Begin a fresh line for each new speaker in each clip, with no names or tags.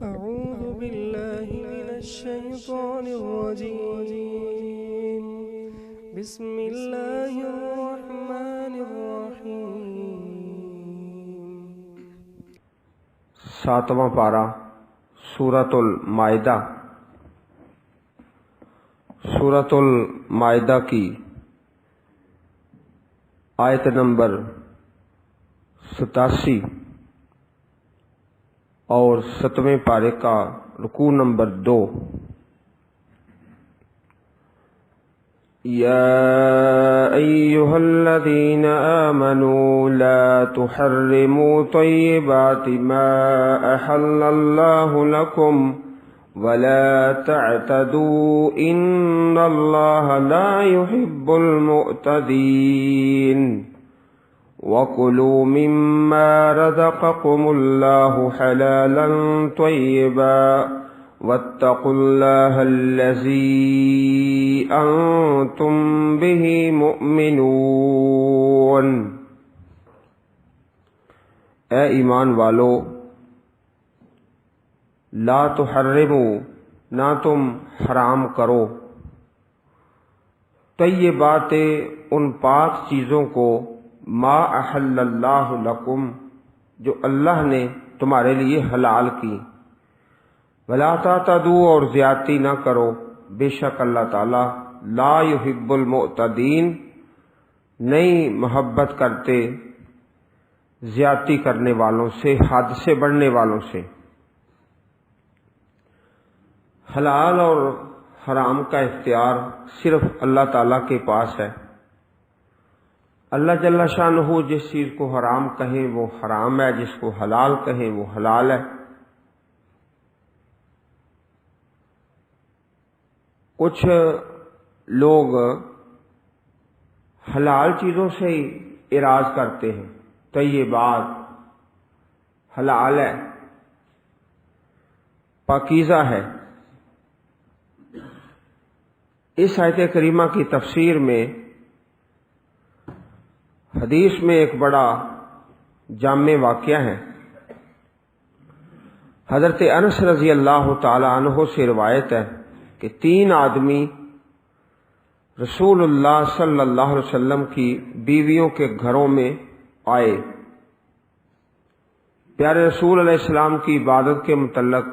أعوذ بالله من الشيطان الرجيم بسم الله الرحمن الرحيم۔
ساتواں پارہ سورۃ المائدہ۔ سورۃ المائدہ کی آیت نمبر 87 اور 7ویں پارے کا رکوع نمبر 2۔ یا ایھا الذین آمنوا لا تحرموا طیبات ما احل اللہ لکم ولا تعتدوا ان اللہ لا يحب المعتدین وَكُلُوا مِمَّا رَزَقَكُمُ اللَّهُ حَلَالًا طَيِّبًا وَاتَّقُوا اللَّهَ الَّذِي أَنْتُمْ بِهِ مُؤْمِنُونَ۔ اے ایمان والو، لا تحرموا، نہ تم حرام کرو، طیبات، ان پاک چیزوں کو، ما احل اللہ لکم، جو اللہ نے تمہارے لیے حلال کی، ولا تعتدوا، اور زیادتی نہ کرو، بے شک اللہ تعالی لا يحب المعتدین، نہیں محبت کرتے زیادتی کرنے والوں سے، حد سے بڑھنے والوں سے۔ حلال اور حرام کا اختیار صرف اللہ تعالی کے پاس ہے۔ اللہ جل شانہ جس چیز کو حرام کہیں وہ حرام ہے، جس کو حلال کہیں وہ حلال ہے۔ کچھ لوگ حلال چیزوں سے ہی اعراض کرتے ہیں، طیبات حلال ہے، پاکیزہ ہے۔ اس آیت کریمہ کی تفسیر میں حدیث میں ایک بڑا جامع واقعہ ہے۔ حضرت انس رضی اللہ تعالی عنہ سے روایت ہے کہ 3 آدمی رسول اللہ صلی اللہ علیہ وسلم کی بیویوں کے گھروں میں آئے، پیارے رسول علیہ السلام کی عبادت کے متعلق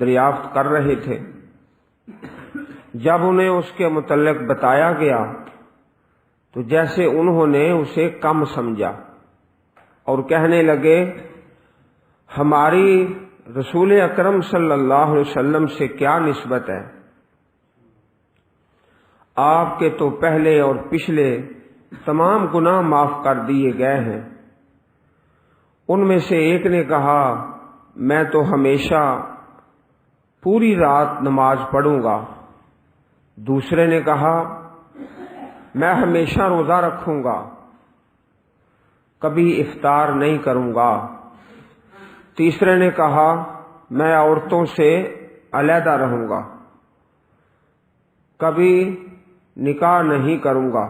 دریافت کر رہے تھے۔ جب انہیں اس کے متعلق بتایا گیا تو جیسے انہوں نے اسے کم سمجھا اور کہنے لگے، ہماری رسول اکرم صلی اللہ علیہ وسلم سے کیا نسبت ہے؟ آپ کے تو پہلے اور پچھلے تمام گناہ معاف کر دیے گئے ہیں۔ ان میں سے ایک نے کہا، میں تو ہمیشہ پوری رات نماز پڑھوں گا۔ دوسرے نے کہا، میں ہمیشہ روزہ رکھوں گا، کبھی افطار نہیں کروں گا۔ تیسرے نے کہا، میں عورتوں سے علیحدہ رہوں گا، کبھی نکاح نہیں کروں گا۔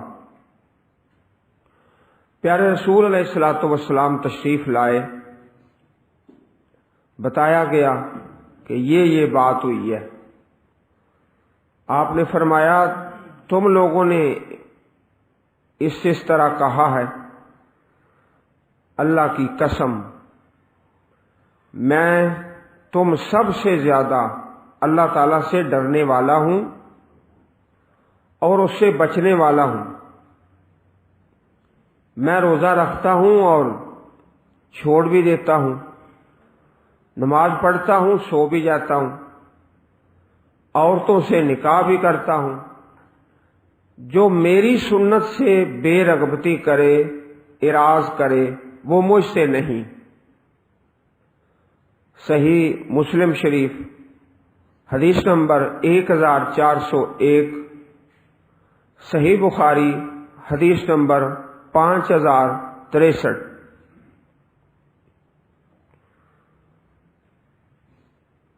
پیارے رسول علیہ الصلوۃ والسلام تشریف لائے، بتایا گیا کہ یہ بات ہوئی ہے۔ آپ نے فرمایا، تم لوگوں نے اس طرح کہا ہے، اللہ کی قسم میں تم سب سے زیادہ اللہ تعالی سے ڈرنے والا ہوں اور اس سے بچنے والا ہوں۔ میں روزہ رکھتا ہوں اور چھوڑ بھی دیتا ہوں، نماز پڑھتا ہوں، سو بھی جاتا ہوں، عورتوں سے نکاح بھی کرتا ہوں۔ جو میری سنت سے بے رغبتی کرے، اعراض کرے، وہ مجھ سے نہیں۔ صحیح مسلم شریف حدیث نمبر 1401، صحیح بخاری حدیث نمبر 5063۔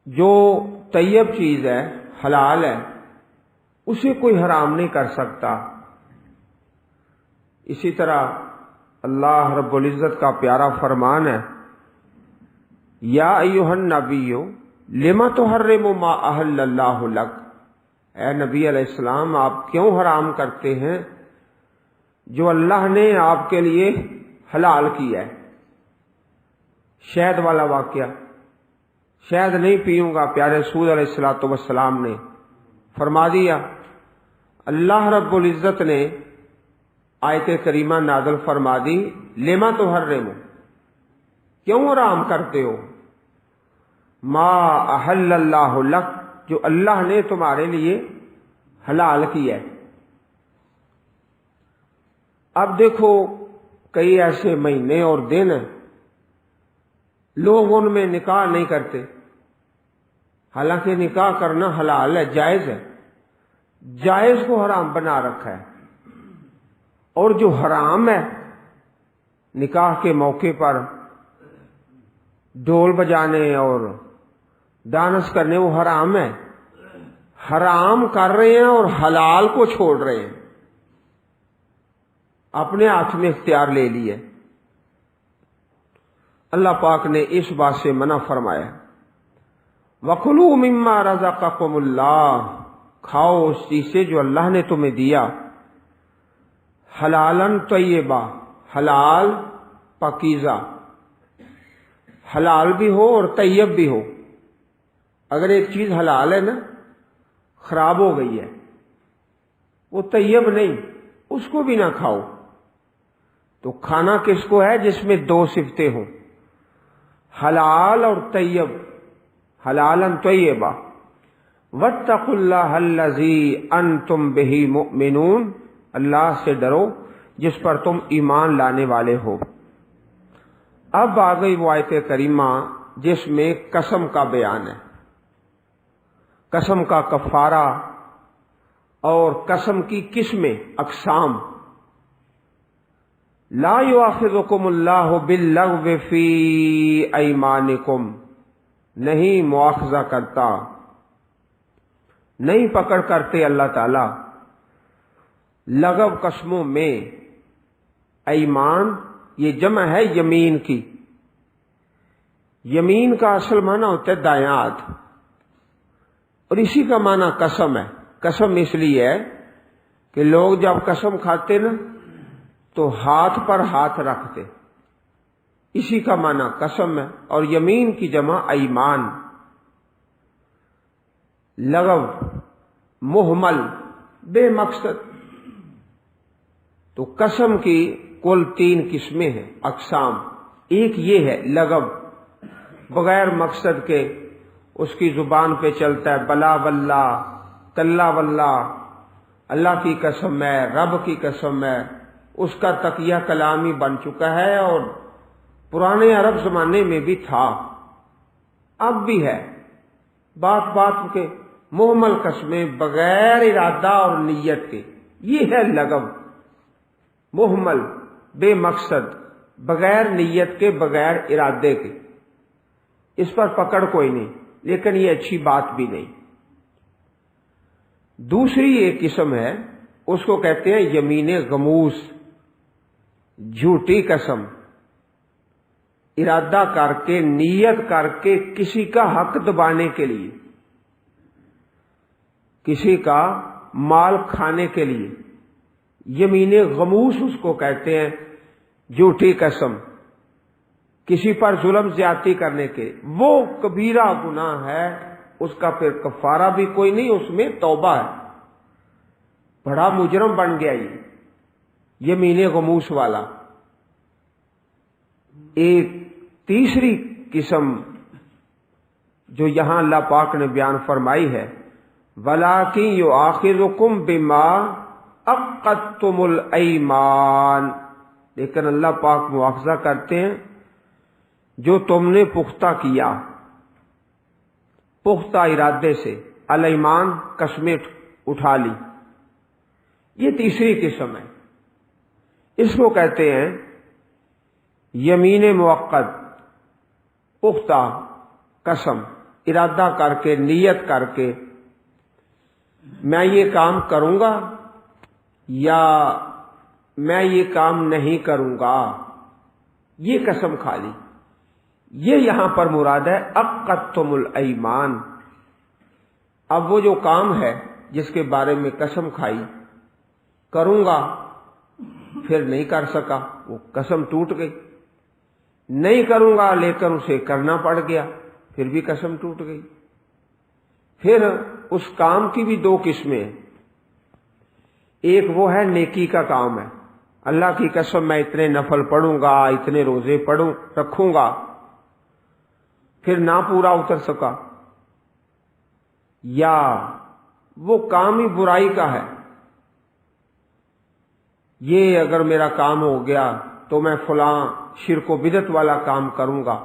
جو طیب چیز ہے، حلال ہے، اسے کوئی حرام نہیں کر سکتا۔ اسی طرح اللہ رب العزت کا پیارا فرمان ہے، یا ایھا النبی، لما تحرم ما احل اللہ لک، اے نبی علیہ السلام آپ کیوں حرام کرتے ہیں جو اللہ نے آپ کے لیے حلال کیا ہے۔ شہد والا واقعہ، شہد نہیں پیوں گا، پیارے رسول علیہ الصلوۃ والسلام نے فرما دیا۔ اللہ رب العزت نے آیت کریمہ نازل فرما دی، لما تحرم، کیوں حرام کرتے ہو، ما احل اللہ لک، جو اللہ نے تمہارے لیے حلال کیا ہے۔ اب دیکھو کئی ایسے مہینے اور دن ہیں لوگ ان میں نکاح نہیں کرتے، حالانکہ نکاح کرنا حلال ہے، جائز ہے، جائز کو حرام بنا رکھا ہے۔ اور جو حرام ہے نکاح کے موقع پر ڈھول بجانے اور ڈانس کرنے، وہ حرام ہے، حرام کر رہے ہیں اور حلال کو چھوڑ رہے ہیں، اپنے ہاتھ میں اختیار لے لیے۔ اللہ پاک نے اس بات سے منع فرمایا، وَكُلُوا مِمَّا رَزَقَكُمُ اللَّهُ، کھاؤ اس چیز سے جو اللہ نے تمہیں دیا، حلالن طیبہ، حلال پاکیزہ، حلال بھی ہو اور طیب بھی ہو۔ اگر ایک چیز حلال ہے نا، خراب ہو گئی ہے، وہ طیب نہیں، اس کو بھی نہ کھاؤ۔ تو کھانا کس کو ہے؟ جس میں دو صفتیں ہوں، حلال اور طیب، حلالن طیبہ۔ واتقوا اللہ الذی انتم بہ مؤمنون، اللہ سے ڈرو جس پر تم ایمان لانے والے ہو۔ اب آ گئی وہ آیت کریمہ جس میں قسم کا بیان ہے، قسم کا کفارہ اور قسم کی قسمیں، اقسام۔ لا یؤاخذکم اللہ باللغو فی ایمانکم، نہیں مواخذہ کرتا، نہیں پکڑ کرتے اللہ تعالی لغو قسموں میں۔ ایمان یہ جمع ہے یمین کی، یمین کا اصل معنی ہوتا ہے دائیں ہاتھ، اور اسی کا معنی قسم ہے۔ قسم اس لیے ہے کہ لوگ جب قسم کھاتے نا تو ہاتھ پر ہاتھ رکھتے، اسی کا معنی قسم ہے۔ اور یمین کی جمع ایمان، لغو، محمل، بے مقصد۔ تو قسم کی کل 3 قسمیں ہیں، اقسام۔ ایک یہ ہے لغو، بغیر مقصد کے اس کی زبان پہ چلتا ہے، بلا واللہ، کلا واللہ، اللہ کی قسم ہے، رب کی قسم ہے، اس کا تقیہ کلامی بن چکا ہے، اور پرانے عرب زمانے میں بھی تھا، اب بھی ہے۔ بات بات کے محمل قسمیں بغیر ارادہ اور نیت کے، یہ ہے لغو، محمل، بے مقصد، بغیر نیت کے، بغیر ارادے کے، اس پر پکڑ کوئی نہیں، لیکن یہ اچھی بات بھی نہیں۔ دوسری ایک قسم ہے، اس کو کہتے ہیں یمین غموس، جھوٹی قسم، ارادہ کر کے، نیت کر کے کسی کا حق دبانے کے لیے، کسی کا مال کھانے کے لیے، یمین غموس اس کو کہتے ہیں، جھوٹی قسم، کسی پر ظلم زیادتی کرنے کے، وہ کبیرہ گناہ ہے، اس کا پھر کفارہ بھی کوئی نہیں، اس میں توبہ ہے، بڑا مجرم بن گیا یہ یمین غموس والا۔ ایک تیسری قسم جو یہاں اللہ پاک نے بیان فرمائی ہے، وَلَٰكِن يُؤَاخِذُكُم بِمَا عَقَّدتُّمُ الْأَيْمَانَ، لیکن اللہ پاک مواخذہ کرتے ہیں جو تم نے پختہ کیا، پختہ ارادے سے، الایمان، قسمیں اٹھا لی، یہ تیسری قسم ہے۔ اس کو کہتے ہیں یمین موقت، پختہ قسم، ارادہ کر کے، نیت کر کے، میں یہ کام کروں گا یا میں یہ کام نہیں کروں گا، یہ قسم کھا لی۔ یہ یہاں پر مراد ہے عقدتم الایمان۔ اب وہ جو کام ہے جس کے بارے میں قسم کھائی کروں گا، پھر نہیں کر سکا، وہ قسم ٹوٹ گئی، نہیں کروں گا لیکن اسے کرنا پڑ گیا، پھر بھی قسم ٹوٹ گئی۔ پھر اس کام کی بھی دو قسمیں ہیں، ایک وہ ہے نیکی کا کام ہے، اللہ کی قسم میں اتنے نفل پڑھوں گا، اتنے روزے رکھوں گا، پھر نہ پورا اتر سکا، یا وہ کام ہی برائی کا ہے، یہ اگر میرا کام ہو گیا تو میں فلاں شرک و بدعت والا کام کروں گا۔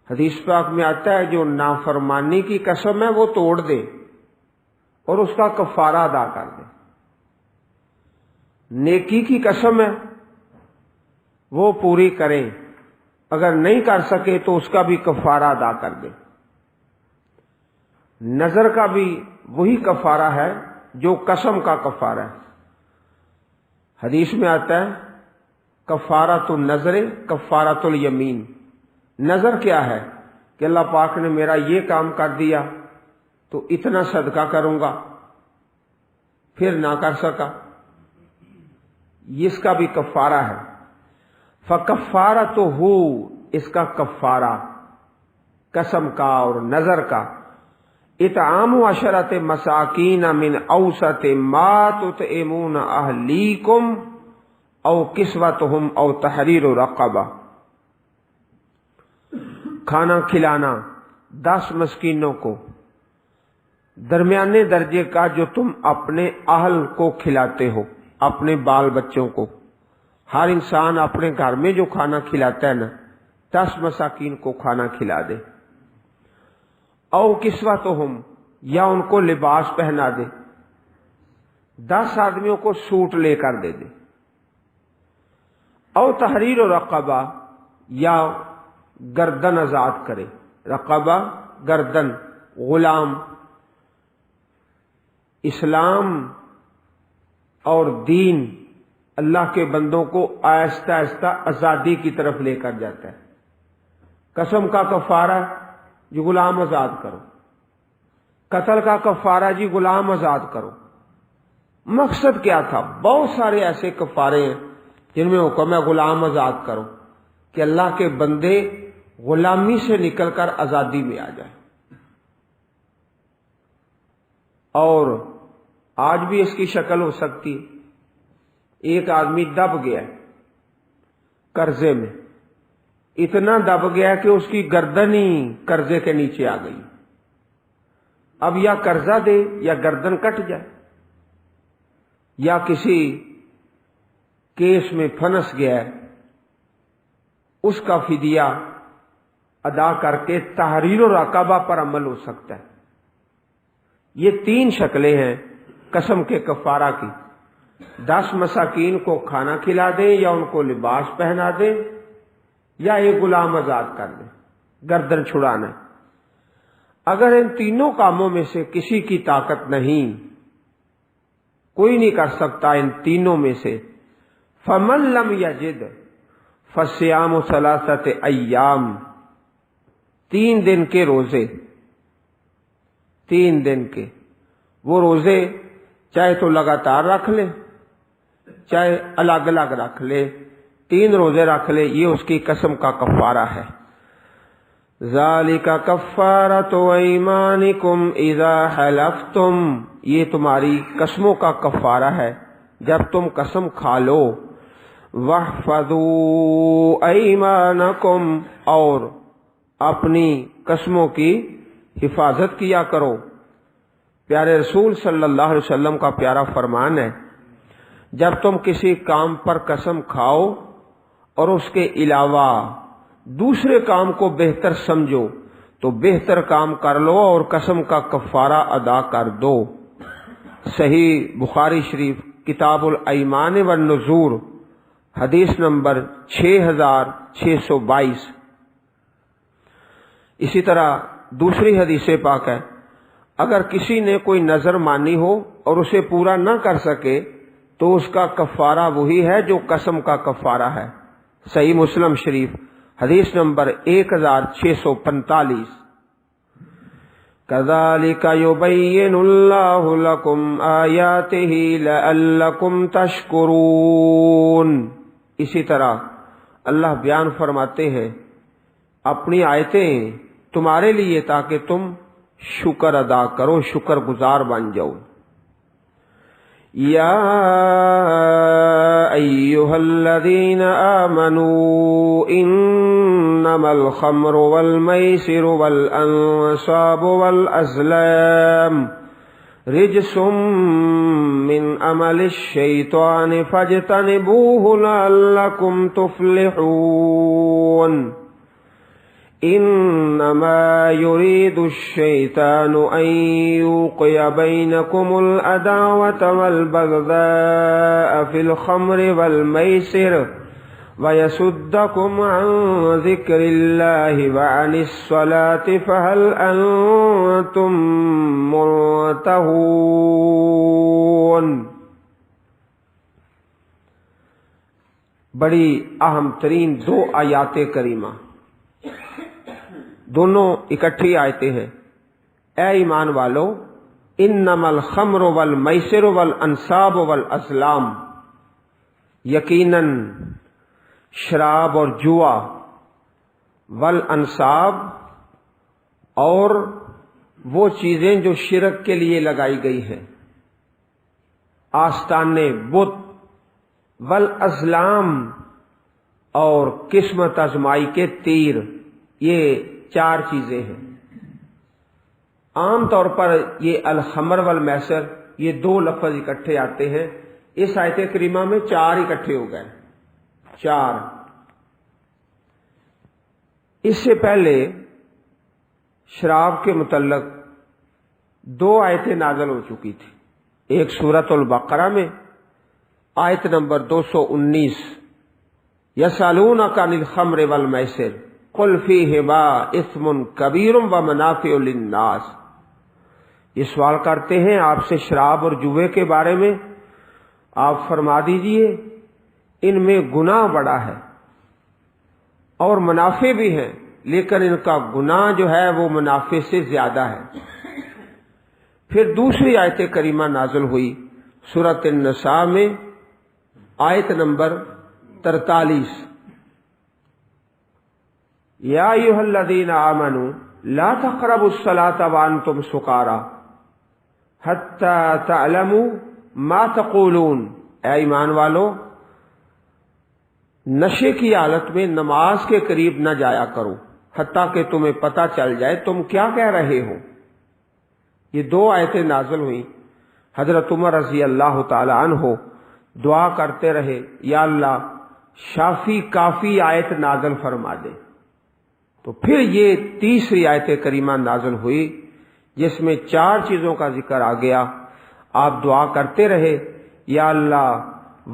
حدیث پاک میں آتا ہے جو نافرمانی کی قسم ہے وہ توڑ دے اور اس کا کفارہ ادا کر دے، نیکی کی قسم ہے وہ پوری کریں، اگر نہیں کر سکے تو اس کا بھی کفارہ ادا کر دے۔ نظر کا بھی وہی کفارہ ہے جو قسم کا کفارہ ہے۔ حدیث میں آتا ہے کفارۃ النظر کفارۃ الیمین۔ نظر کیا ہے کہ اللہ پاک نے میرا یہ کام کر دیا تو اتنا صدقہ کروں گا، پھر نہ کر سکا، اس کا بھی کفارہ ہے۔ فکفارتہ، اس کا کفارہ قسم کا اور نظر کا، اطعام عشرۃ مساکین من اوسط ما تطعمون اہلیکم او کسوتہم او تحریر رقبہ، کھانا کھلانا 10 مسکینوں کو درمیانے درجے کا جو تم اپنے اہل کو کھلاتے ہو، اپنے بال بچوں کو۔ ہر انسان اپنے گھر میں جو کھانا کھلاتا ہے نا، 10 مساکین کو کھانا کھلا دے۔ او کسوتہم، یا ان کو لباس پہنا دے، 10 آدمیوں کو سوٹ لے کر دے دے۔ او تحریر رقبہ، یا گردن آزاد کرے، رقبہ گردن، غلام۔ اسلام اور دین اللہ کے بندوں کو آہستہ آہستہ آزادی کی طرف لے کر جاتا ہے۔ قسم کا کفارہ جی غلام آزاد کرو، قتل کا کفارہ جی غلام آزاد کرو۔ مقصد کیا تھا؟ بہت سارے ایسے کفارے ہیں جن میں حکم ہے غلام آزاد کرو، کہ اللہ کے بندے غلامی سے نکل کر آزادی میں آ جائے۔ اور آج بھی اس کی شکل ہو سکتی ہے، ایک آدمی دب گیا قرضے میں، اتنا دب گیا کہ اس کی گردن ہی قرضے کے نیچے آ گئی، اب یا قرضہ دے یا گردن کٹ جائے، یا کسی کیس میں پھنس گیا ہے، اس کا فدیہ ادا کر کے تحریر و رقبہ پر عمل ہو سکتا ہے۔ یہ 3 شکلیں ہیں قسم کے کفارہ کی، 10 مساکین کو کھانا کھلا دیں، یا ان کو لباس پہنا دیں، یا ایک غلام آزاد کر دیں، گردن چھڑانا ہے۔ اگر ان تینوں کاموں میں سے کسی کی طاقت نہیں، کوئی نہیں کر سکتا ان تینوں میں سے، فمن لم یجد فصیام 3 ایام، 3 دن کے روزے، 3 دن کے وہ روزے چاہے تو لگاتار رکھ لے، چاہے الگ الگ رکھ لے، 3 روزے رکھ لے، یہ اس کی قسم کا کفارہ ہے۔ ذالک کفارۃ ایمانکم اذا حلفتم، یہ تمہاری قسموں کا کفارہ ہے جب تم قسم کھا لو۔ واحفظوا ایمانکم، اور اپنی قسموں کی حفاظت کیا کرو۔ پیارے رسول صلی اللہ علیہ وسلم کا پیارا فرمان ہے، جب تم کسی کام پر قسم کھاؤ اور اس کے علاوہ دوسرے کام کو بہتر سمجھو تو بہتر کام کر لو اور قسم کا کفارہ ادا کر دو۔ صحیح بخاری شریف کتاب الایمان والنذور حدیث نمبر 6622۔ اسی طرح دوسری حدیث پاک ہے، اگر کسی نے کوئی نظر مانی ہو اور اسے پورا نہ کر سکے تو اس کا کفارہ وہی ہے جو قسم کا کفارہ ہے۔ صحیح مسلم شریف حدیث نمبر 1645۔ كذلك يبين الله لكم آياته لعلكم تشكرون۔ اسی طرح اللہ بیان فرماتے ہیں اپنی آیتیں تمہارے لیے تاکہ تم شکر ادا کرو، شکر گزار بن جاؤ۔ یا ایھا الذین آمنوا انما الخمر والمیسر والانصاب والازلام رجس من عمل الشیطان فاجتنبوه لعلکم تفلحون۔ انما يريد الشيطان ان يوقع بينكم العداوة والبغضاء في الخمر والميسر ويصدكم عن ذكر الله وعن الصلاة فهل أنتم منتهون۔ بڑی اہم ترین دو آیات کریمہ، دونوں اکٹھی آیتیں ہیں۔ اے ایمان والو، انما الخمر والمیسر والانصاب والازلام، یقیناً شراب اور جوا، والانصاب اور وہ چیزیں جو شرک کے لیے لگائی گئی ہیں، آستانے بت، والازلام اور قسمت آزمائی کے تیر، یہ 4 چیزیں ہیں۔ عام طور پر یہ الخمر والمیسر، یہ 2 لفظ اکٹھے آتے ہیں، اس آیت کریمہ میں 4 اکٹھے ہو گئے، 4۔ اس سے پہلے شراب کے متعلق 2 آیتیں نازل ہو چکی تھی، ایک سورۃ البقرہ میں آیت نمبر 219، یسألونک عن الخمر والمیسر قل فیہما اثم کبیر ومنافع للناس۔ یہ سوال کرتے ہیں آپ سے شراب اور جوے کے بارے میں، آپ فرما دیجئے ان میں گناہ بڑا ہے اور منافع بھی ہیں، لیکن ان کا گناہ جو ہے وہ منافع سے زیادہ ہے۔ پھر دوسری آیت کریمہ نازل ہوئی سورۃ النساء میں آیت نمبر 43، یا ایھا الذین آمنوا لا تقربوا الصلاة وانتم سکارى حتی تعلموا ما تقولون۔ اے ایمان والو، نشے کی حالت میں نماز کے قریب نہ جایا کرو حتیٰ کہ تمہیں پتہ چل جائے تم کیا کہہ رہے ہو۔ یہ 2 آیتیں نازل ہوئیں۔ حضرت عمر رضی اللہ تعالی عنہ دعا کرتے رہے، یا اللہ شافی کافی آیت نازل فرما دے۔ تو پھر یہ تیسری آیت کریمہ نازل ہوئی جس میں 4 چیزوں کا ذکر آ گیا۔ آپ دعا کرتے رہے، یا اللہ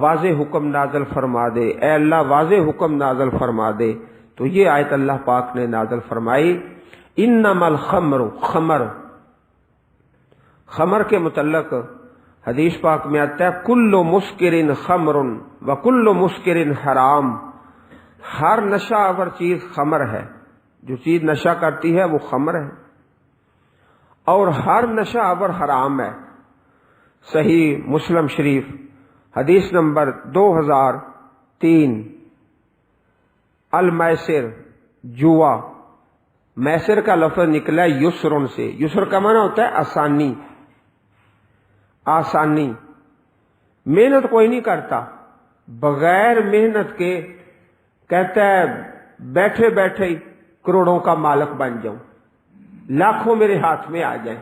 واضح حکم نازل فرما دے، اے اللہ واضح حکم نازل فرما دے۔ تو یہ آیت اللہ پاک نے نازل فرمائی، انما الخمر، خمر کے متعلق حدیث پاک میں آتا ہے کل مسکر خمر وکل مسکر حرام، ہر نشہ آور چیز خمر ہے، جو چیز نشہ کرتی ہے وہ خمر ہے، اور ہر نشہ آور حرام ہے۔ صحیح مسلم شریف حدیث نمبر 2003، المیسر، جوا، میسر کا لفظ نکلا ہے یسرن سے، یسر کا معنی ہوتا ہے آسانی، آسانی۔ محنت کوئی نہیں کرتا، بغیر محنت کے کہتا ہے بیٹھے بیٹھے ہی کروڑوں کا مالک بن جاؤں، لاکھوں میرے ہاتھ میں آ جائیں،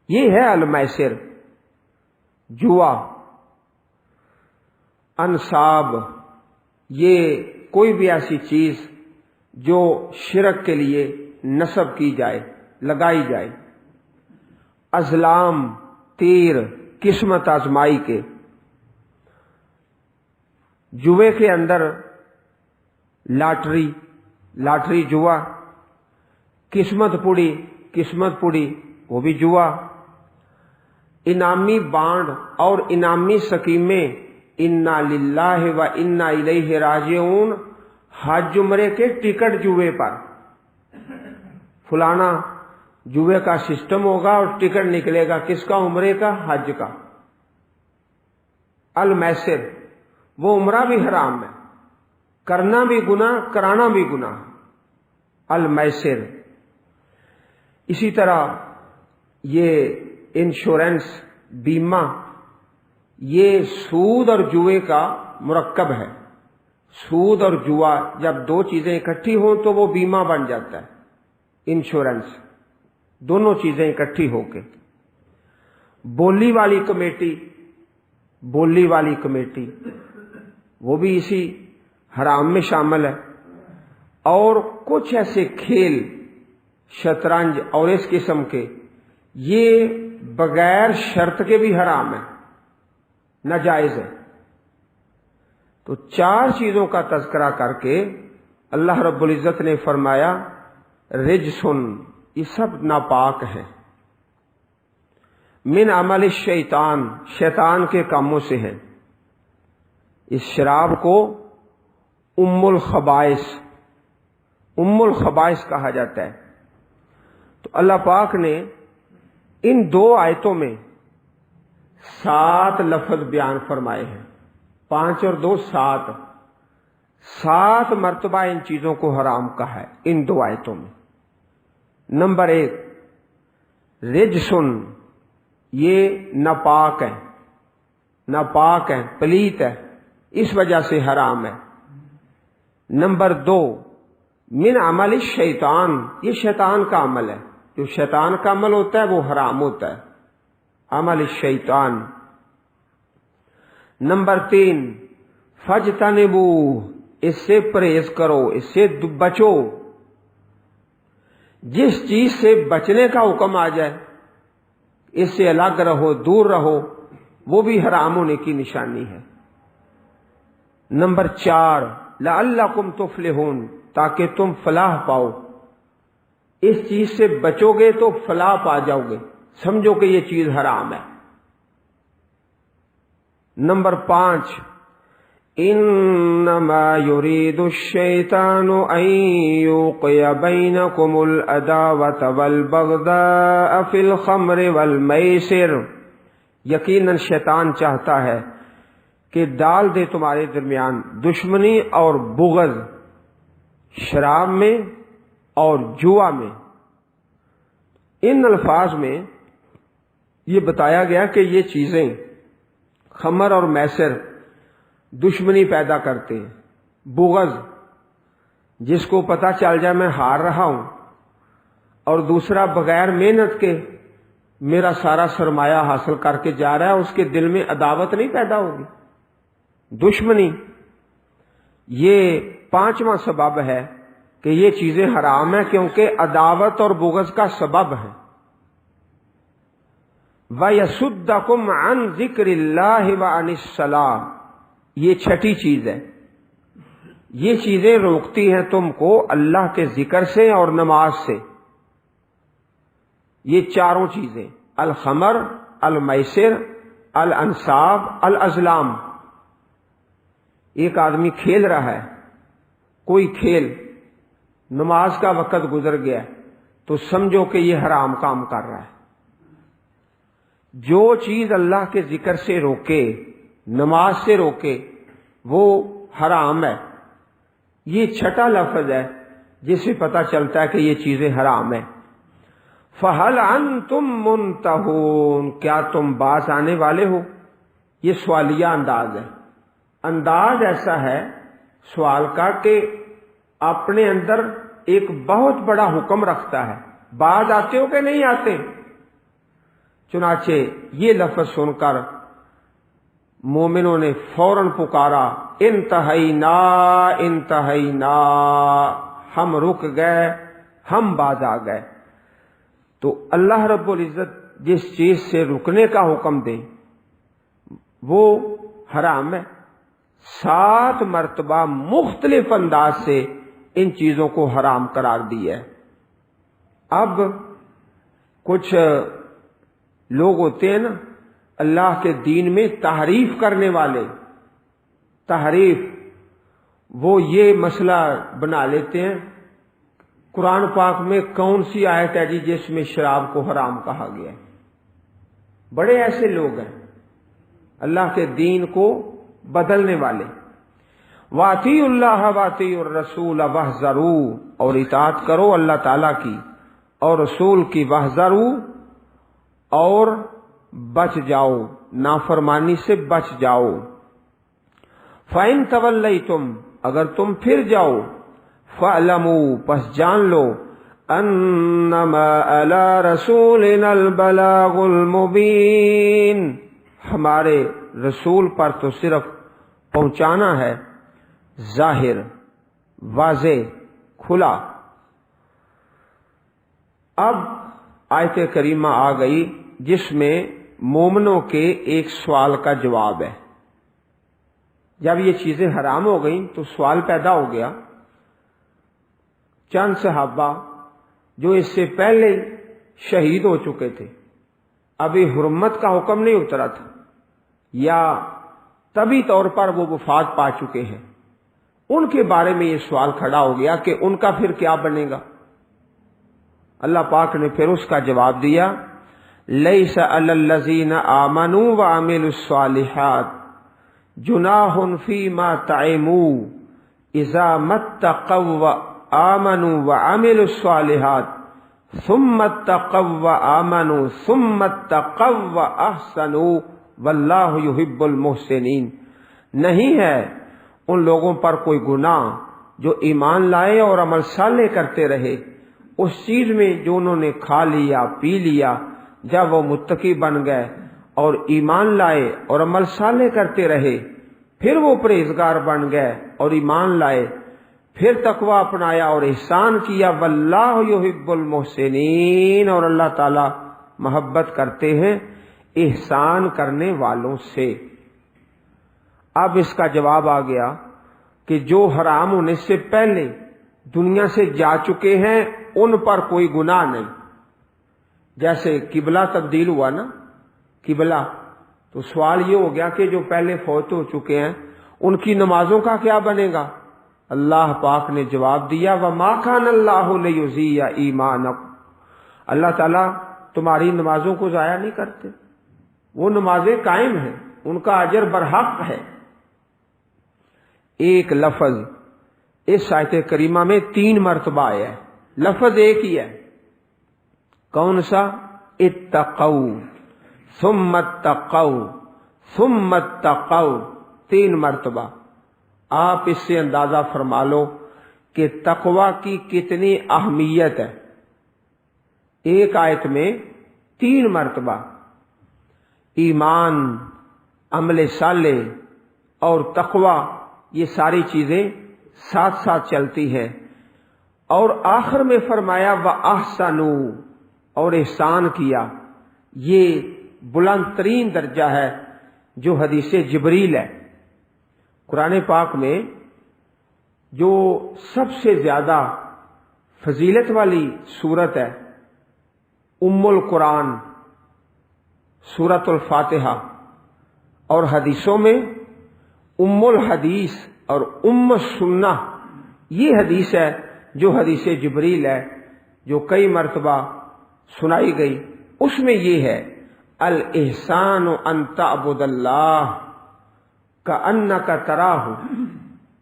یہ ہے المیسر، جوا۔ انصاب، یہ کوئی بھی ایسی چیز جو شرک کے لیے نصب کی جائے، لگائی جائے۔ ازلام، تیر، قسمت آزمائی کے۔ جوے کے اندر لاٹری جوا، قسمت پوڑی وہ بھی جوا، انعامی بانڈ اور انعامی سکیمیں، انا للہ و انا الیہ راجعون، حج عمرے کے ٹکٹ جوئے پر، فلانا جوئے کا سسٹم ہوگا اور ٹکٹ نکلے گا کس کا؟ عمرے کا، حج کا۔ المیسر، وہ عمرہ بھی حرام ہے، کرنا بھی گناہ، کرانا بھی گناہ۔ المیسر، اسی طرح یہ انشورنس، بیمہ، یہ سود اور جوئے کا مرکب ہے۔ سود اور جوا جب دو چیزیں اکٹھی ہوں تو وہ بیمہ بن جاتا ہے، انشورنس، دونوں چیزیں اکٹھی ہو کے۔ بولی والی کمیٹی، بولی والی کمیٹی، وہ بھی اسی حرام میں شامل ہے۔ اور کچھ ایسے کھیل، شطرنج اور اس قسم کے، یہ بغیر شرط کے بھی حرام ہے، ناجائز ہے۔ تو چار چیزوں کا تذکرہ کر کے اللہ رب العزت نے فرمایا رجسن، یہ سب ناپاک ہیں، من عمل الشیطان، شیطان کے کاموں سے ہیں۔ اس شراب کو ام الخبائث، ام الخبائث کہا جاتا ہے۔ تو اللہ پاک نے ان دو آیتوں میں 7 لفظ بیان فرمائے ہیں، 5 اور 2 7، 7 مرتبہ ان چیزوں کو حرام کہا ہے ان دو آیتوں میں۔ نمبر 1، رجسن، یہ ناپاک ہے، ناپاک ہے، پلیت ہے، اس وجہ سے حرام ہے۔ نمبر 2، من عمل الشیطان، یہ شیطان کا عمل ہے، جو شیطان کا عمل ہوتا ہے وہ حرام ہوتا ہے، عمل الشیطان۔ نمبر 3، فاجتنبوہ، اس سے پرہیز کرو، اس سے بچو۔ جس چیز سے بچنے کا حکم آ جائے، اس سے الگ رہو، دور رہو، وہ بھی حرام ہونے کی نشانی ہے۔ نمبر 4، لعلکم تفلحون، تاکہ تم فلاح پاؤ، اس چیز سے بچو گے تو فلاح پا جاؤ گے، سمجھو کہ یہ چیز حرام ہے۔ نمبر 5، انما یرید الشیطان ان یوقع بینکم العداوۃ والبغضاء فی الخمر والمیسر، یقیناً شیطان چاہتا ہے کہ ڈال دے تمہارے درمیان دشمنی اور بغض شراب میں اور جوا میں۔ ان الفاظ میں یہ بتایا گیا کہ یہ چیزیں خمر اور میسر دشمنی پیدا کرتے ہیں، بغض، جس کو پتہ چل جائے میں ہار رہا ہوں، اور دوسرا بغیر محنت کے میرا سارا سرمایہ حاصل کر کے جا رہا ہے، اس کے دل میں عداوت نہیں پیدا ہوگی، دشمنی۔ یہ 5واں سبب ہے کہ یہ چیزیں حرام ہیں، کیونکہ عداوت اور بغض کا سبب ہے۔ وَيَصُدَّكُمْ عَنْ ذِكْرِ اللَّهِ وَعَنِ الصَّلَاةِ، یہ چھٹی چیز ہے، یہ چیزیں روکتی ہیں تم کو اللہ کے ذکر سے اور نماز سے۔ یہ چاروں چیزیں، الخمر، المیسر، الانصاب، الازلام۔ ایک آدمی کھیل رہا ہے، کوئی کھیل، نماز کا وقت گزر گیا تو سمجھو کہ یہ حرام کام کر رہا ہے۔ جو چیز اللہ کے ذکر سے روکے، نماز سے روکے، وہ حرام ہے۔ یہ چھٹا لفظ ہے جس سے پتہ چلتا ہے کہ یہ چیزیں حرام ہیں۔ فَهَلْ أَنْتُمْ مُنْتَهُونَ، کیا تم باز آنے والے ہو؟ یہ سوالیہ انداز ہے، انداز ایسا ہے سوال کا کہ اپنے اندر ایک بہت بڑا حکم رکھتا ہے، باز آتے ہو کہ نہیں آتے؟ چنانچہ یہ لفظ سن کر مومنوں نے فوراً پکارا، انتہینا انتہینا، ہم رک گئے، ہم باز آ گئے۔ تو اللہ رب العزت جس چیز سے رکنے کا حکم دے وہ حرام ہے۔ 7 مرتبہ مختلف انداز سے ان چیزوں کو حرام قرار دیا ہے۔ اب کچھ لوگ ہوتے ہیں نا اللہ کے دین میں تحریف کرنے والے، تحریف، وہ یہ مسئلہ بنا لیتے ہیں قرآن پاک میں کون سی آیت ہے جی جس میں شراب کو حرام کہا گیا ہے. بڑے ایسے لوگ ہیں اللہ کے دین کو بدلنے والے. واطیعوا اللہ واطیعوا الرسول واحذروا، اور اطاعت کرو اللہ تعالیٰ کی اور رسول کی، واحذروا اور بچ جاؤ، نافرمانی سے بچ جاؤ. فَإِن تَوَلَّيْتُمْ، اگر تم پھر جاؤ، فَاعْلَمُوا، پس جان لو، أَنَّمَا عَلَى رَسُولِنَا الْبَلَاغُ الْمُبِينُ، ہمارے رسول پر تو صرف پہنچانا ہے، ظاہر، واضح، کھلا. اب آیت کریمہ آ گئی جس میں مومنوں کے ایک سوال کا جواب ہے. جب یہ چیزیں حرام ہو گئیں تو سوال پیدا ہو گیا. چند صحابہ جو اس سے پہلے شہید ہو چکے تھے، ابھی حرمت کا حکم نہیں اترا تھا یا طبی طور پر وہ وفات پا چکے ہیں، ان کے بارے میں یہ سوال کھڑا ہو گیا کہ ان کا پھر کیا بنے گا. اللہ پاک نے پھر اس کا جواب دیا، لیس علی الذین آمنوا وعملوا الصالحات جناح فیما طعموا اذا اتقوا وآمنوا وعملوا الصالحات ثم اتقوا وآمنوا ثم اتقوا واحسنوا واللہ یحب المحسنین. نہیں ہے ان لوگوں پر کوئی گناہ جو ایمان لائے اور عمل صالح کرتے رہے اس چیز میں جو انہوں نے کھا لیا پی لیا. جب وہ متقی بن گئے اور ایمان لائے اور عمل صالح کرتے رہے، پھر وہ پرہیزگار بن گئے اور ایمان لائے، پھر تقوی اپنایا اور احسان کیا. واللہ یحب المحسنین، اور اللہ تعالی محبت کرتے ہیں احسان کرنے والوں سے. اب اس کا جواب آ گیا کہ جو حرام ہونے سے پہلے دنیا سے جا چکے ہیں ان پر کوئی گناہ نہیں. جیسے قبلہ تبدیل ہوا نا، قبلہ، تو سوال یہ ہو گیا کہ جو پہلے فوت ہو چکے ہیں ان کی نمازوں کا کیا بنے گا. اللہ پاک نے جواب دیا، وَمَا كَانَ اللَّهُ لِيُضِيعَ إِيمَانَكُمْ، اللہ تعالیٰ تمہاری نمازوں کو ضائع نہیں کرتے، وہ نمازیں قائم ہیں، ان کا اجر برحق ہے. ایک لفظ اس آیت کریمہ میں 3 مرتبہ آیا ہے، لفظ ایک ہی ہے. کون سا؟ اتقوا، ثم اتقوا، ثم اتقوا، 3 مرتبہ. آپ اس سے اندازہ فرما لو کہ تقوی کی کتنی اہمیت ہے. ایک آیت میں 3 مرتبہ ایمان، عمل صالح اور تقوی، یہ ساری چیزیں ساتھ ساتھ چلتی ہیں. اور آخر میں فرمایا وَأَحْسَنُوا، اور احسان کیا. یہ بلند ترین درجہ ہے جو حدیث جبریل ہے. قرآن پاک میں جو سب سے زیادہ فضیلت والی سورت ہے ام القرآن، سورۃ الفاتحہ، اور حدیثوں میں ام الحدیث اور ام السنہ، یہ حدیث ہے جو حدیث جبریل ہے جو کئی مرتبہ سنائی گئی. اس میں یہ ہے الاحسان ان تعبد اللہ کأنک تراہ،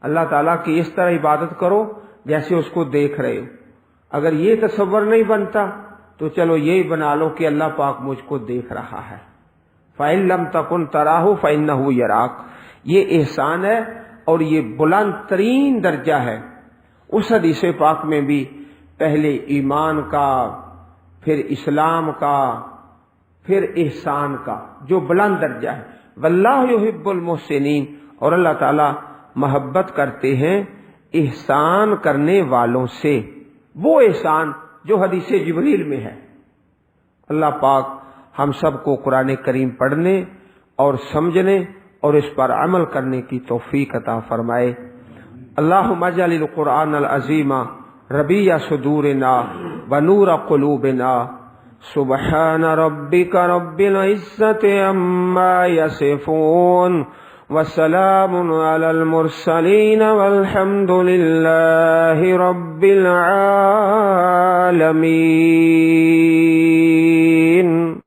اللہ تعالیٰ کی اس طرح عبادت کرو جیسے اس کو دیکھ رہے ہو. اگر یہ تصور نہیں بنتا تو چلو یہی بنا لو کہ اللہ پاک مجھ کو دیکھ رہا ہے. فَإِن لَمْ تَكُنْ تَرَاهُ فَإِنَّهُ يَرَاكَ، یہ احسان ہے اور یہ بلند ترین درجہ ہے. اس حدیث پاک میں بھی پہلے ایمان کا، پھر اسلام کا، پھر احسان کا، جو بلند درجہ ہے. واللہ یحب المحسنین، اور اللہ تعالی محبت کرتے ہیں احسان کرنے والوں سے، وہ احسان جو حدیث جبریل میں ہے. اللہ پاک ہم سب کو قرآن کریم پڑھنے اور سمجھنے اور اس پر عمل کرنے کی توفیق عطا فرمائے. اللہم اجعل القرآن العظیم ربیع صدورنا ونور قلوبنا. سبحان ربک رب العزة عما یصفون وسلام علی المرسلین والحمد للہ رب العالمین.